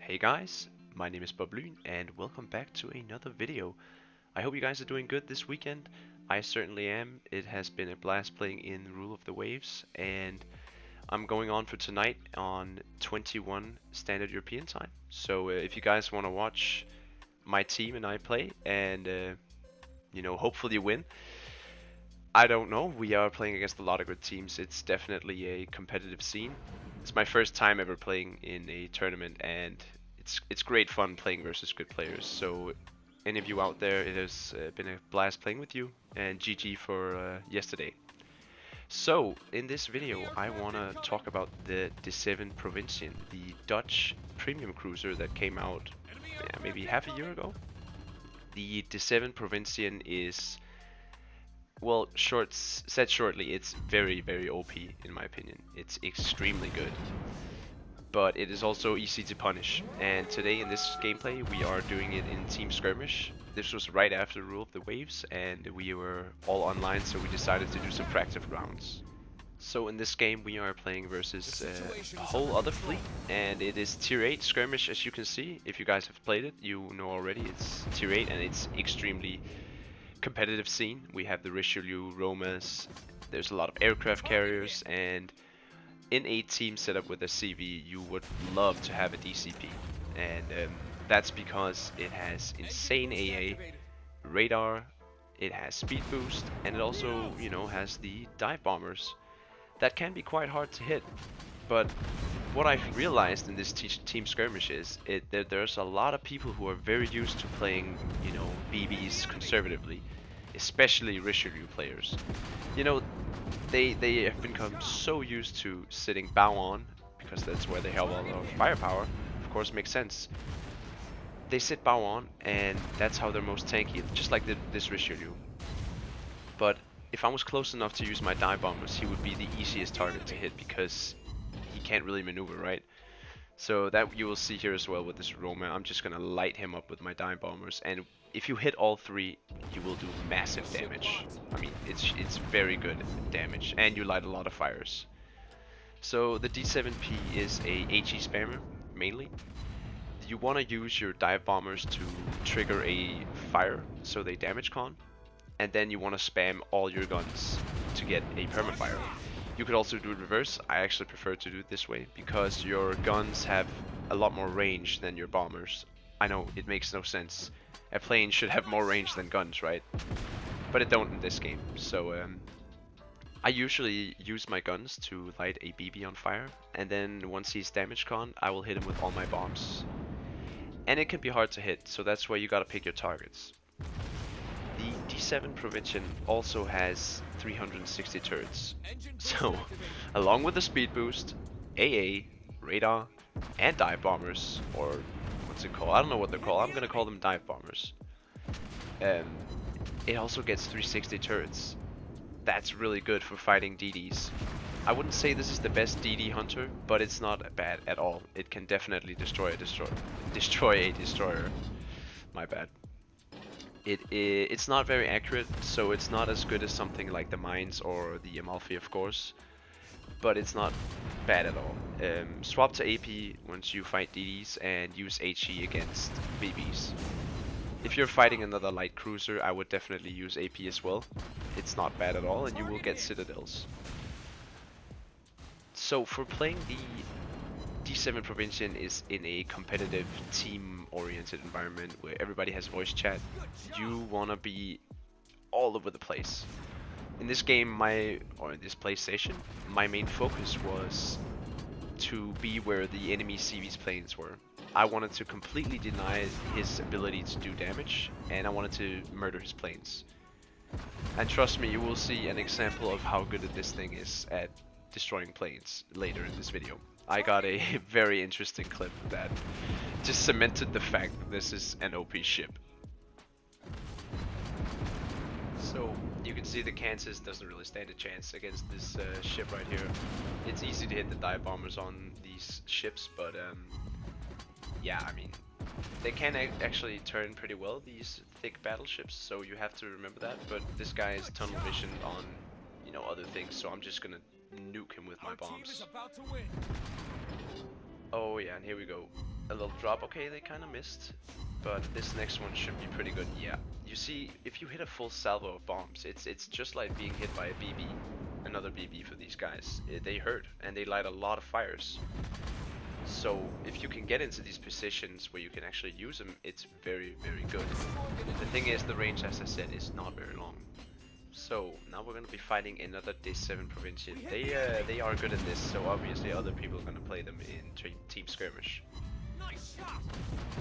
Hey guys, my name is BobLyn and welcome back to another video. I hope you guys are doing good this weekend. I certainly am. It has been a blast playing in Rule of the Waves, and I'm going on for tonight on 21 Standard European Time. So if you guys want to watch my team and I play and hopefully win. I don't know. We are playing against a lot of good teams. It's definitely a competitive scene. It's my first time ever playing in a tournament, and it's great fun playing versus good players. So any of you out there, it has been a blast playing with you, and GG for yesterday. So in this video, I want to talk about the Zeven Provincien, the Dutch premium cruiser that came out maybe half a year ago. The Zeven Provincien is, well, said shortly, it's very OP in my opinion. It's extremely good, but it is also easy to punish. And today in this gameplay, we are doing it in Team Skirmish. This was right after Rule of the Waves, and we were all online, so we decided to do some practice rounds. So in this game, we are playing versus a whole other fleet, and it is Tier 8 Skirmish, as you can see. If you guys have played it, you know already it's Tier 8, and it's extremely competitive scene. We have the Richelieu, Romas, there's a lot of aircraft carriers, and in a team setup with a CV, you would love to have a DCP. And that's because it has insane AA, radar, it has speed boost, and it also, has the dive bombers. That can be quite hard to hit, but what I've realized in this team skirmish is that there's a lot of people who are very used to playing, BBs conservatively, especially Richelieu players. They have become so used to sitting bow on, because that's where they have a lot of firepower. Of course, makes sense. They sit bow on, and that's how they're most tanky, just like this Richelieu. But if I was close enough to use my dive bombers, he would be the easiest target to hit because he can't really maneuver, right? So that you will see here as well with this Roma. I'm just gonna light him up with my dive bombers, and if you hit all three, you will do massive damage. I mean, it's very good damage, and you light a lot of fires. So the D7P is a HE spammer mainly. You want to use your dive bombers to trigger a fire, so they damage con, and then you want to spam all your guns to get a permafire. You could also do it reverse. I actually prefer to do it this way because your guns have a lot more range than your bombers. I know, it makes no sense. A plane should have more range than guns, right? But it don't in this game. So I usually use my guns to light a BB on fire, and then once he's damage con, I will hit him with all my bombs. And it can be hard to hit, so that's why you gotta pick your targets. The D7 Provincien also has 360 turrets. So, along with the speed boost, AA, radar, and dive bombers, or what's it called? I don't know what they're called. I'm gonna call them dive bombers. It also gets 360 turrets. That's really good for fighting DDs. I wouldn't say this is the best DD hunter, but it's not bad at all. It can definitely destroy a destroyer. My bad. It's not very accurate, so it's not as good as something like the Mines or the Amalfi, of course, but it's not bad at all. Swap to AP once you fight DDs and use HE against BBs. If you're fighting another light cruiser, I would definitely use AP as well. It's not bad at all, and you will get citadels. So for playing the D7 Provincien is in a competitive team-oriented environment where everybody has voice chat. You wanna be all over the place. In this game, in this PlayStation, my main focus was to be where the enemy CV's planes were. I wanted to completely deny his ability to do damage, and I wanted to murder his planes. And trust me, you will see an example of how good this thing is at destroying planes later in this video. I got a very interesting clip that just cemented the fact that this is an OP ship. So you can see the Kansas doesn't really stand a chance against this ship right here. It's easy to hit the dive bombers on these ships, but yeah, I mean, they can actually turn pretty well, these thick battleships, so you have to remember that. But this guy is tunnel vision on, other things, so I'm just gonna nuke him with my bombs. Oh yeah, and here we go. A little drop. Okay, they kind of missed, but this next one should be pretty good. Yeah, you see, if you hit a full salvo of bombs, it's just like being hit by a BB, another BB for these guys. They hurt and they light a lot of fires. So if you can get into these positions where you can actually use them, it's very, very good. The thing is, the range, as I said, is not very long. So now we're gonna be fighting another D7 Provincien. They are good at this, so obviously other people are gonna play them in Team Skirmish.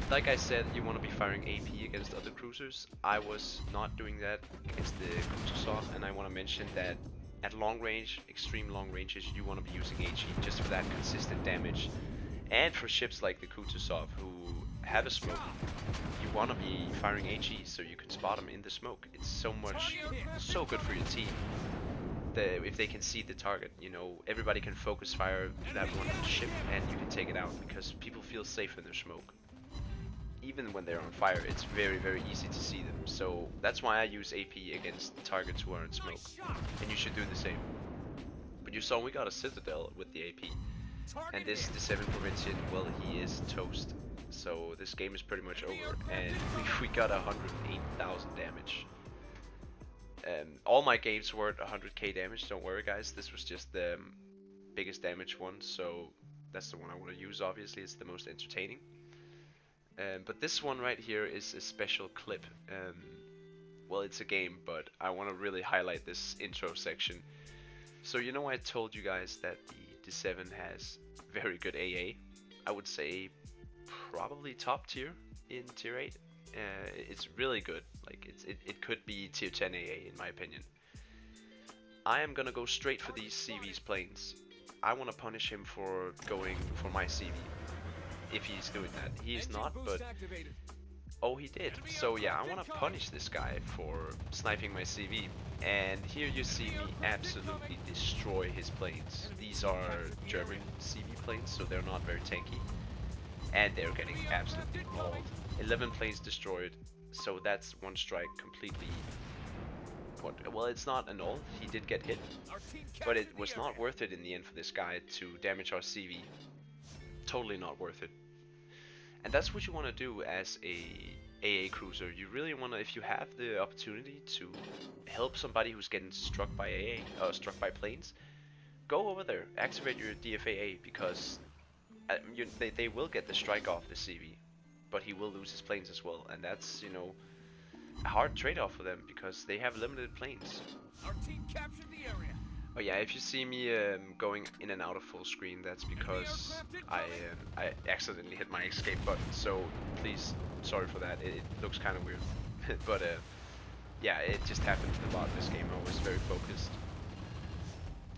Like I said, you want to be firing AP against other cruisers. I was not doing that against the Corsairs, and I want to mention that at long range, extreme long ranges, you want to be using HE just for that consistent damage. And for ships like the Kutuzov who have a smoke, you want to be firing HE so you can spot them in the smoke. It's so good for your team. If they can see the target, you know, everybody can focus fire that one ship and you can take it out because people feel safe in their smoke. Even when they're on fire, it's very, very easy to see them. So that's why I use AP against targets who are in smoke. And you should do the same. But you saw we got a Citadel with the AP. And this D7 Provincien, well, he is toast. So this game is pretty much over. And we got 108,000 damage. All my games were at 100k damage, don't worry guys. This was just the biggest damage one. So that's the one I want to use, obviously. It's the most entertaining. But this one right here is a special clip. Well, it's a game, but I want to really highlight this intro section. So you know I told you guys that the D7 has very good AA. I would say probably top tier in tier 8. It's really good. Like it could be tier 10 AA in my opinion. I am gonna go straight for these CV's planes. I want to punish him for going for my CV. If he's doing that. He is not, but oh, he did. So yeah, I want to punish this guy for sniping my CV. And here you see me absolutely destroy his planes. These are German CV planes, so they're not very tanky. And they're getting absolutely mauled. 11 planes destroyed, so that's one strike completely. Well, it's not an all. He did get hit, but it was not worth it in the end for this guy to damage our CV. Totally not worth it. And that's what you want to do as a AA cruiser. You really want to, if you have the opportunity to help somebody who's getting struck by AA, struck by planes, go over there, activate your DFAA, because they will get the strike off the CV, but he will lose his planes as well, and that's, you know, a hard trade-off for them because they have limited planes. Our team captured the area. Oh yeah, if you see me going in and out of full screen, that's because I accidentally hit my escape button, so please, sorry for that, it looks kind of weird. But yeah, it just happened a lot in this game. I was very focused.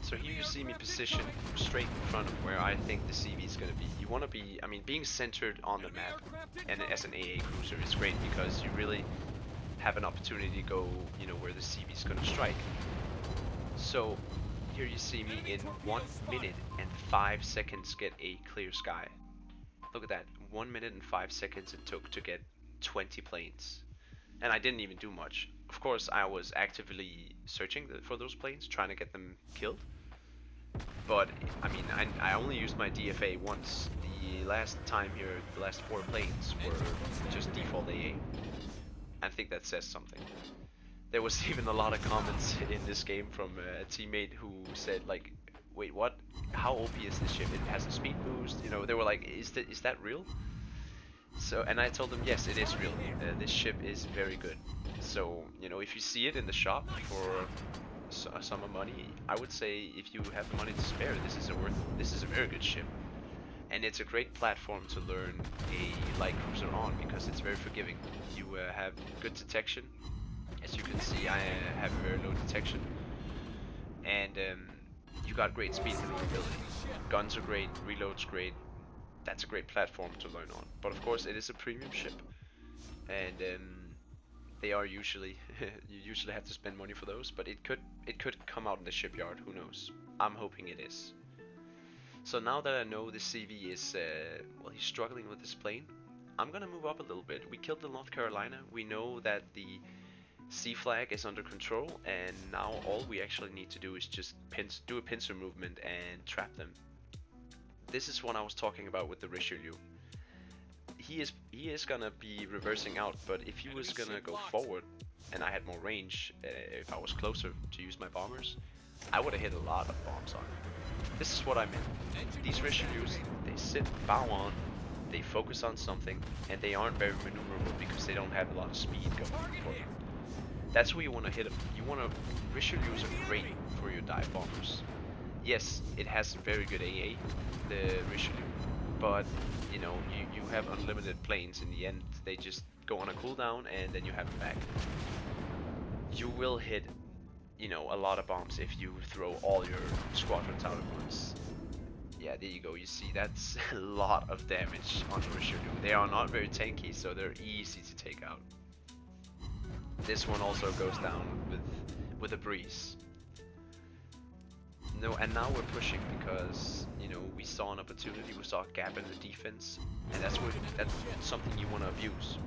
So here you see me positioned straight in front of where I think the CV is going to be. You want to be, I mean, being centered on the map and as an AA cruiser is great because you really have an opportunity to go, you know, where the CV is going to strike. So here you see me in 1 minute and 5 seconds get a clear sky. Look at that, 1 minute and 5 seconds it took to get 20 planes. And I didn't even do much. Of course, I was actively searching for those planes, trying to get them killed. But, I mean, I only used my DFA once. The last time here, the last 4 planes were just default AA. I think that says something. There was even a lot of comments in this game from a teammate who said like, wait, what? How OP is this ship? It has a speed boost, you know, they were like, is that real? So, and I told them, yes, it is real. This ship is very good. So, you know, if you see it in the shop for a sum of money, I would say if you have the money to spare, this is a very good ship. And it's a great platform to learn a light cruiser on because it's very forgiving. You have good detection. As you can see, I have very low detection, and you got great speed maneuverability. Guns are great, reloads great. That's a great platform to learn on. But of course, it is a premium ship, and they are usually you usually have to spend money for those. But it could come out in the shipyard. Who knows? I'm hoping it is. So now that I know the CV is well, he's struggling with his plane, I'm gonna move up a little bit. We killed the North Carolina. We know that the C flag is under control, and now all we actually need to do is just do a pincer movement and trap them. this is what I was talking about with the Richelieu. He is gonna be reversing out, but if he was gonna go forward and I had more range, if I was closer to use my bombers, I would have hit a lot of bombs on him. This is what I meant. These Richelieus, they sit, bow on, they focus on something, and they aren't very maneuverable because they don't have a lot of speed going for them. That's where you want to hit them. You want to... Richelieus are great for your dive bombers. Yes, it has very good AA, the Richelieu, but you know, you have unlimited planes in the end. They just go on a cooldown and then you have them back. You will hit, you know, a lot of bombs if you throw all your squadrons out at once. Yeah, there you go. You see, that's a lot of damage on the Richelieu. They are not very tanky, so they're easy to take out. This one also goes down with a breeze. No, and now we're pushing because, you know, we saw an opportunity, we saw a gap in the defense, and that's something you want to abuse.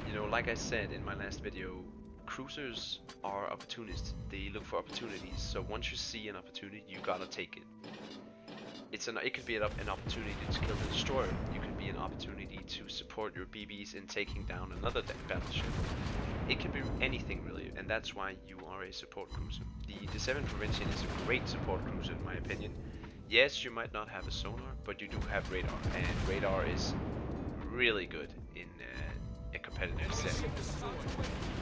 You know, like I said in my last video, cruisers are opportunists. They look for opportunities. So once you see an opportunity, you gotta take it. It could be an opportunity to kill the destroyer. It could be an opportunity to support your BBs in taking down another battleship. It could be anything really, and that's why you are a support cruiser. The Zeven Provincien is a great support cruiser in my opinion. Yes, you might not have a sonar, but you do have radar, and radar is really good in a competitive set.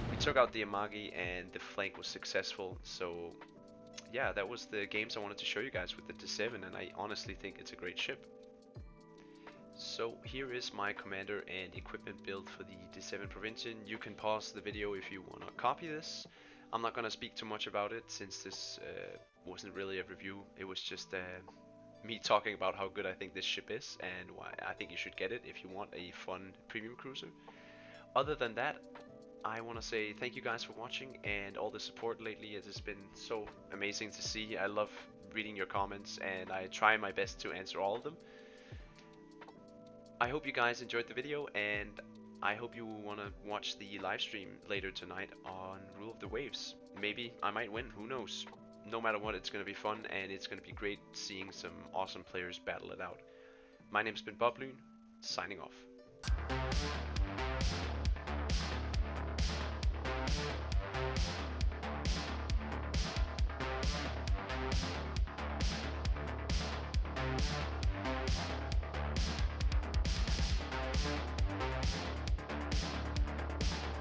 We took out the Amagi and the flank was successful, so yeah, that was the games I wanted to show you guys with the D7, and I honestly think it's a great ship. So here is my commander and equipment build for the D7 Provincien. You can pause the video if you want to copy this. I'm not going to speak too much about it since this wasn't really a review. It was just me talking about how good I think this ship is and why I think you should get it if you want a fun premium cruiser. Other than that, I want to say thank you guys for watching and all the support lately. It has been so amazing to see. I love reading your comments and I try my best to answer all of them. I hope you guys enjoyed the video, and I hope you want to watch the live stream later tonight on Rule of the Waves. Maybe I might win, who knows. No matter what, it's going to be fun, and it's going to be great seeing some awesome players battle it out. My name's been BobLyn, signing off.